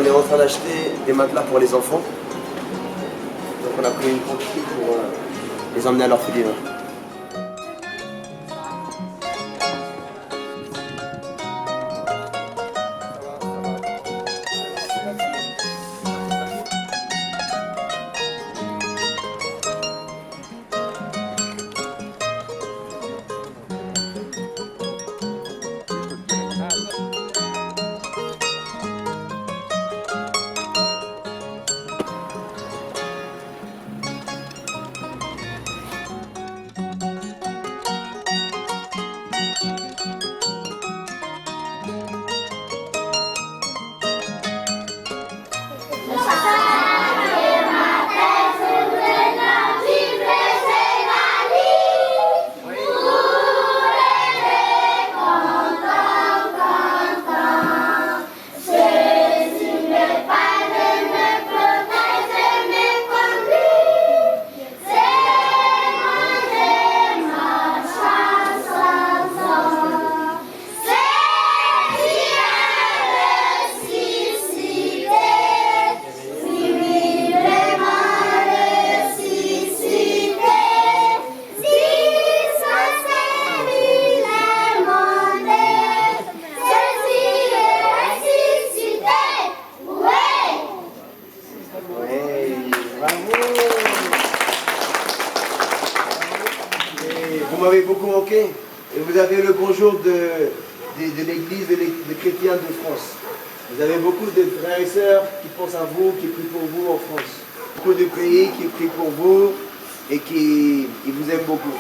est en train d'acheter des matelas pour les enfants. Donc on a pris une quantité pour les emmener à l'orphelinat. Vous m'avez beaucoup manqué et vous avez le bonjour de l'Église des chrétiens de France. Vous avez beaucoup de frères et sœurs qui pensent à vous, qui prient pour vous en France. Beaucoup de pays qui prient pour vous et qui vous aiment beaucoup.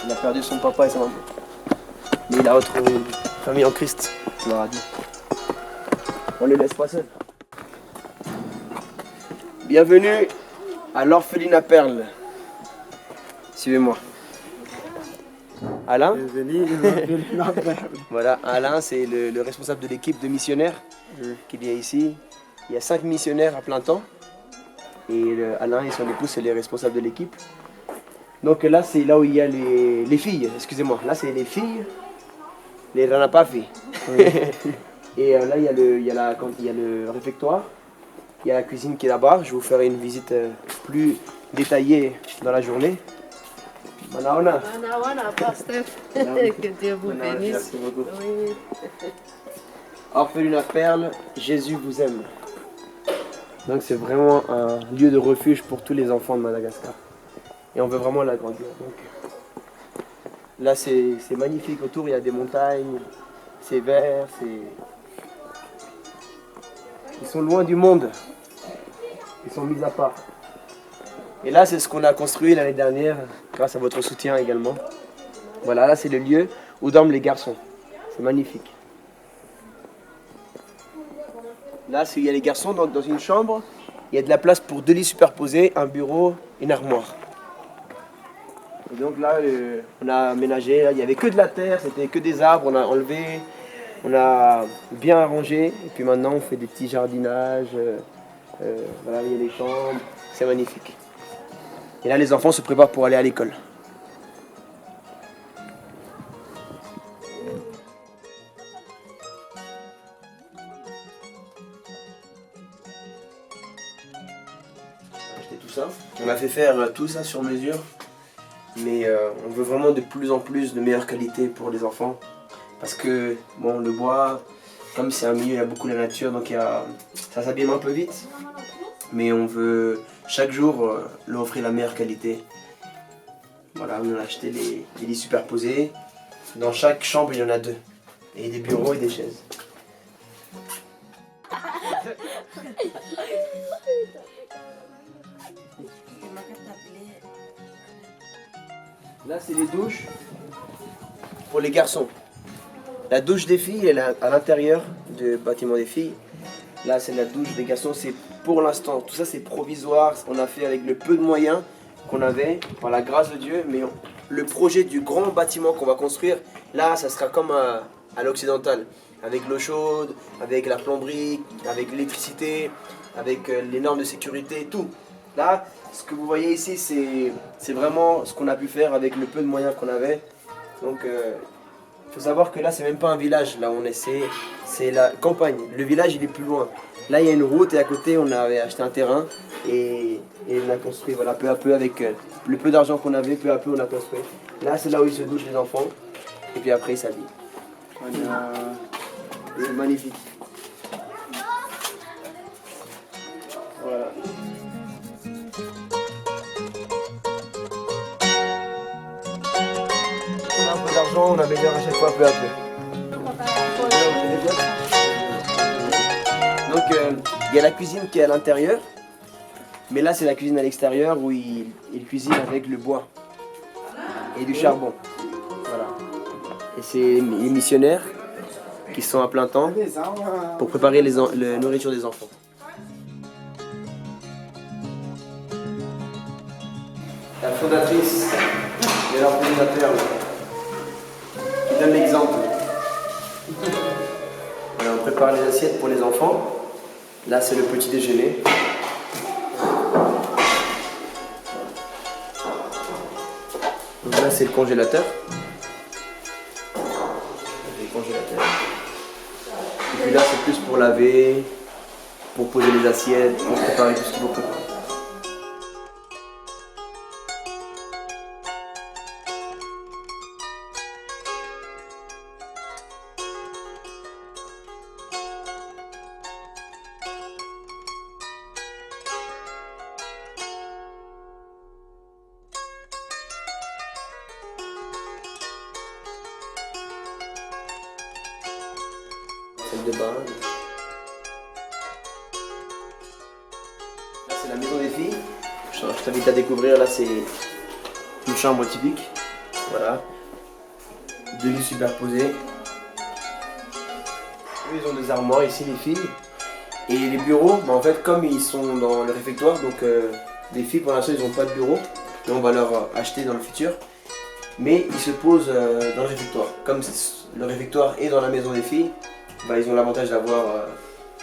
Il a perdu son papa et sa maman. Mais il a retrouvé une famille en Christ, je leur ai dit. On ne les laisse pas seuls. Bienvenue à l'orphelinat Perle. Suivez-moi. Alain. Bienvenue à l'orphelinat Perle. Voilà, Alain, c'est le responsable de l'équipe de missionnaires qu'il y a ici. Il y a 5 missionnaires à plein temps. Et Alain et son épouse, c'est les responsables de l'équipe. Donc là, c'est là où il y a les filles, excusez-moi. Là, c'est les filles, les ranapafi. Oui. Et là, il y a le réfectoire, il y a la cuisine qui est là-bas. Je vous ferai une visite plus détaillée dans la journée. Manaona. Manaona, pasteur. Que Dieu vous bénisse. Merci beaucoup. Oui. Orphelinat Perle, Jésus vous aime. Donc c'est vraiment un lieu de refuge pour tous les enfants de Madagascar. Et on veut vraiment l'agrandir. Donc là c'est magnifique, autour il y a des montagnes, c'est vert, ils sont loin du monde, ils sont mis à part. Et là c'est ce qu'on a construit l'année dernière, grâce à votre soutien également. Voilà, là c'est le lieu où dorment les garçons, c'est magnifique. Là il y a les garçons dans une chambre, il y a de la place pour 2 lits superposés, un bureau, une armoire. Et donc là, on a aménagé, là, il n'y avait que de la terre, c'était que des arbres, on a enlevé, on a bien arrangé. Et puis maintenant, on fait des petits jardinages, voilà, il y a les chambres, c'est magnifique. Et là, les enfants se préparent pour aller à l'école. Tout ça. On a fait faire tout ça sur mesure. Mais on veut vraiment de plus en plus de meilleure qualité pour les enfants. Parce que bon, le bois, comme c'est un milieu, il y a beaucoup de la nature, donc ça s'abîme un peu vite. Mais on veut chaque jour leur offrir la meilleure qualité. Voilà, on a acheté des lits superposés. Dans chaque chambre, il y en a 2. Et des bureaux et des chaises. Là, c'est les douches pour les garçons. La douche des filles, elle est à l'intérieur du bâtiment des filles. Là, c'est la douche des garçons. C'est pour l'instant. Tout ça, c'est provisoire. On a fait avec le peu de moyens qu'on avait, par la grâce de Dieu. Mais le projet du grand bâtiment qu'on va construire, là, ça sera comme à l'occidental. Avec l'eau chaude, avec la plomberie, avec l'électricité, avec les normes de sécurité, tout. Là, ce que vous voyez ici, c'est vraiment ce qu'on a pu faire avec le peu de moyens qu'on avait. Donc, il faut savoir que là, c'est même pas un village, là où on est, c'est la campagne. Le village, il est plus loin. Là, il y a une route et à côté, on avait acheté un terrain et on a construit, voilà, peu à peu, avec le peu d'argent qu'on avait, peu à peu, on a construit. Là, c'est là où ils se douchent, les enfants, et puis après, ils s'habillent. Voilà. C'est magnifique. Voilà. On a un peu d'argent, on améliore à chaque fois peu à peu. Donc il y a la cuisine qui est à l'intérieur, mais là c'est la cuisine à l'extérieur où il cuisine avec le bois et du charbon. Voilà. Et c'est les missionnaires qui sont à plein temps pour préparer la nourriture des enfants. La fondatrice et l'organisateur qui donne l'exemple. Voilà, on prépare les assiettes pour les enfants. Là, c'est le petit déjeuner. Donc là, c'est le congélateur. Et puis là, c'est plus pour laver, pour poser les assiettes, pour préparer tout ce qu'il faut préparer. Salle de bain. Là, c'est la maison des filles. Je t'invite à découvrir. Là, c'est une chambre typique. Voilà. Deux lits superposés. Eux, ils ont des armoires ici, les filles. Et les bureaux, en fait, comme ils sont dans le réfectoire, donc les filles, pour l'instant, ils n'ont pas de bureau. Et on va leur acheter dans le futur. Mais ils se posent dans le réfectoire. Comme le réfectoire est dans la maison des filles, bah, ils ont l'avantage d'avoir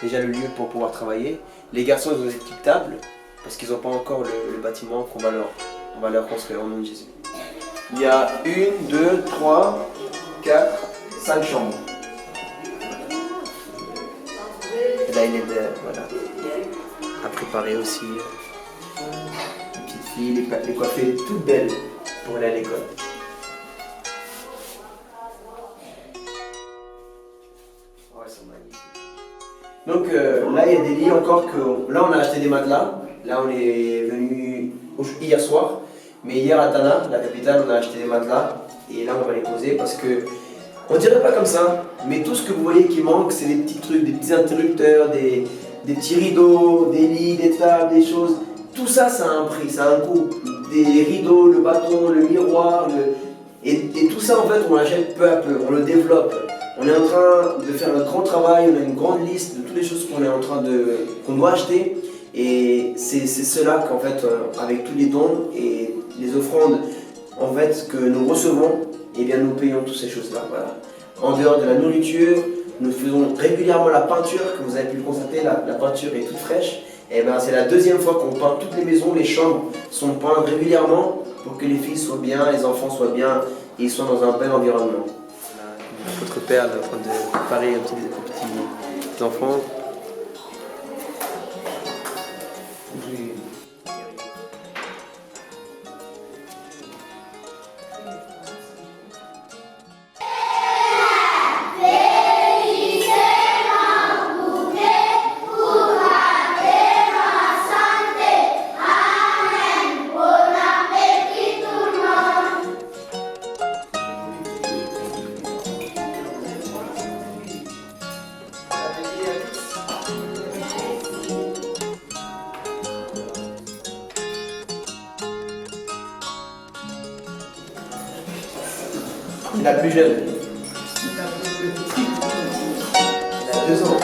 déjà le lieu pour pouvoir travailler. Les garçons, ils ont des petites tables parce qu'ils n'ont pas encore le bâtiment qu'on va leur construire au nom de Jésus. Il y a 1, 2, 3, 4, 5 chambres. Et là, il est voilà, à préparer aussi. Les petites filles, les coiffées toutes belles pour aller à l'école. Donc là, il y a des lits encore que... Là, on a acheté des matelas. Là, on est venu hier soir. Mais hier à Tana, la capitale, on a acheté des matelas. Et là, on va les poser parce que... On dirait pas comme ça, mais tout ce que vous voyez qui manque, c'est des petits trucs, des petits interrupteurs, des petits rideaux, des lits, des tables, des choses. Tout ça, ça a un prix, ça a un coût. Des rideaux, le bâton, le miroir, Et tout ça, en fait, on l'achète peu à peu, on le développe. On est en train de faire un grand travail, on a une grande liste de toutes les choses qu'on doit acheter. Et c'est cela qu'en fait, avec tous les dons et les offrandes en fait, que nous recevons, eh bien, nous payons toutes ces choses-là. Voilà. En dehors de la nourriture, nous faisons régulièrement la peinture, que vous avez pu le constater, la peinture est toute fraîche. Et ben, c'est la deuxième fois qu'on peint toutes les maisons, les chambres sont peintes régulièrement pour que les filles soient bien, les enfants soient bien et ils soient dans un bel environnement. Votre père est en train de préparer un petits enfants. C'est la plus jeune. Elle a 2 ans.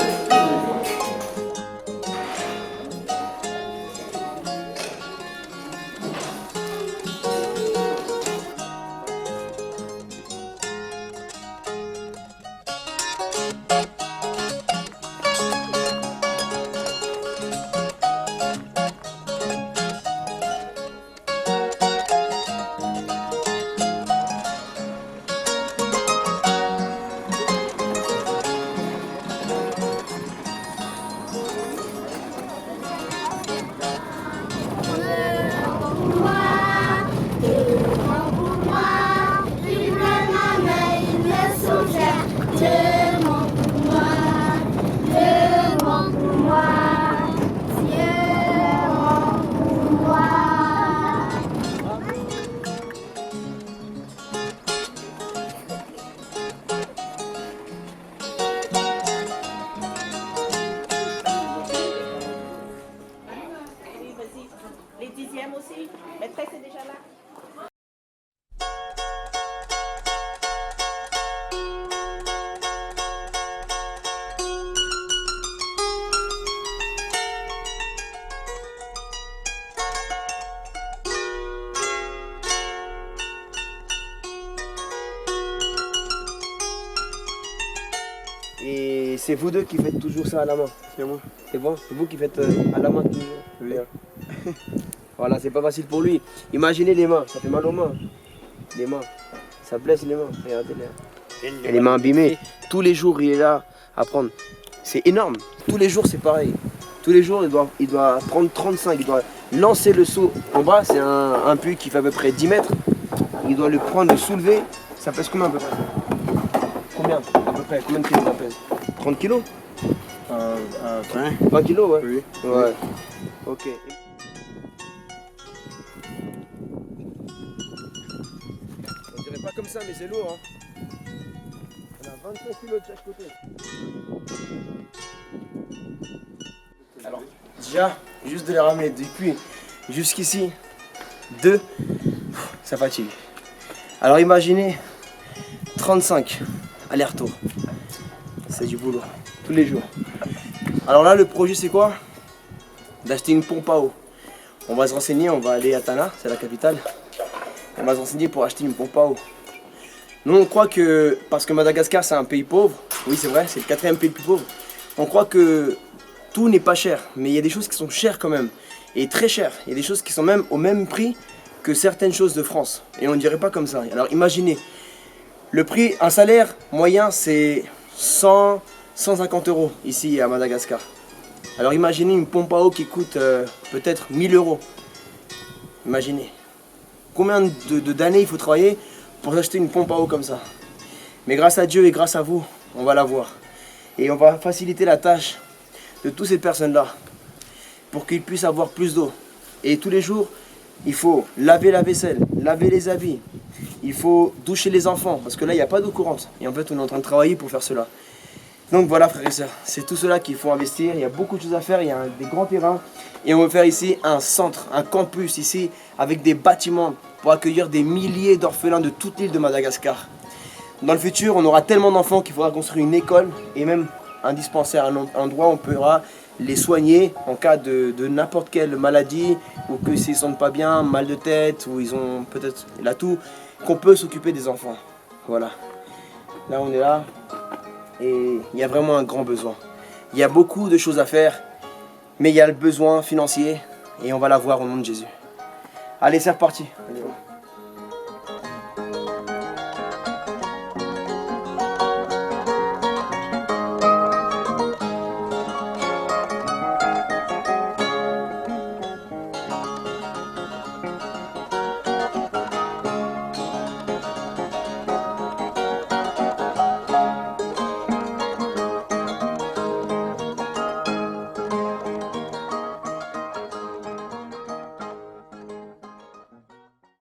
Les 10e aussi. Maîtresse est déjà là. Et c'est vous deux qui faites toujours ça à la main. C'est moi. C'est bon? C'est vous qui faites à la main toujours. Oui. Voilà, c'est pas facile pour lui. Imaginez les mains, ça fait mal aux mains. Les mains, ça blesse les mains. Regardez-les. Et les mains abîmées. Tous les jours, il est là à prendre. C'est énorme. Tous les jours, c'est pareil. Tous les jours, il doit prendre 35. Il doit lancer le seau en bas. C'est un puits qui fait à peu près 10 mètres. Il doit le prendre, le soulever. Ça pèse combien à peu près? Combien à peu près? Combien de kilos ça pèse? 30 kilos? 20. 20 kilos, ouais. Oui. Ouais. Ok. On dirait pas comme ça, mais c'est lourd. Hein. On a 25 kilos de chaque côté. Alors, déjà, juste de les ramener depuis jusqu'ici, 2, ça fatigue. Alors imaginez 35 aller-retour. C'est du boulot, tous les jours. Alors là, le projet, c'est quoi? D'acheter une pompe à eau. On va se renseigner, on va aller à Tana, c'est la capitale. On va se renseigner pour acheter une pompe à eau. Nous, on croit que, parce que Madagascar, c'est un pays pauvre, oui, c'est vrai, c'est le 4e pays le plus pauvre, on croit que tout n'est pas cher. Mais il y a des choses qui sont chères quand même, et très chères. Il y a des choses qui sont même au même prix que certaines choses de France. Et on ne dirait pas comme ça. Alors imaginez, le prix, un salaire moyen, c'est 150 € ici à Madagascar. Alors imaginez une pompe à eau qui coûte peut-être 1000 €. Imaginez. Combien d'années il faut travailler pour acheter une pompe à eau comme ça? Mais grâce à Dieu et grâce à vous, on va l'avoir. Et on va faciliter la tâche de toutes ces personnes-là pour qu'ils puissent avoir plus d'eau. Et tous les jours, il faut laver la vaisselle, laver les habits. Il faut doucher les enfants parce que là, il n'y a pas d'eau courante. Et en fait, on est en train de travailler pour faire cela. Donc voilà, frères et sœurs, c'est tout cela qu'il faut investir. Il y a beaucoup de choses à faire, il y a des grands terrains. Et on veut faire ici un centre, un campus ici, avec des bâtiments pour accueillir des milliers d'orphelins de toute l'île de Madagascar. Dans le futur, on aura tellement d'enfants qu'il faudra construire une école et même un dispensaire, un endroit où on pourra les soigner en cas de n'importe quelle maladie ou que s'ils ne sentent pas bien, mal de tête ou ils ont peut-être la toux, qu'on peut s'occuper des enfants. Voilà. Là, on est là. Et il y a vraiment un grand besoin. Il y a beaucoup de choses à faire, mais il y a le besoin financier et on va l'avoir au nom de Jésus. Allez, c'est reparti. Allez,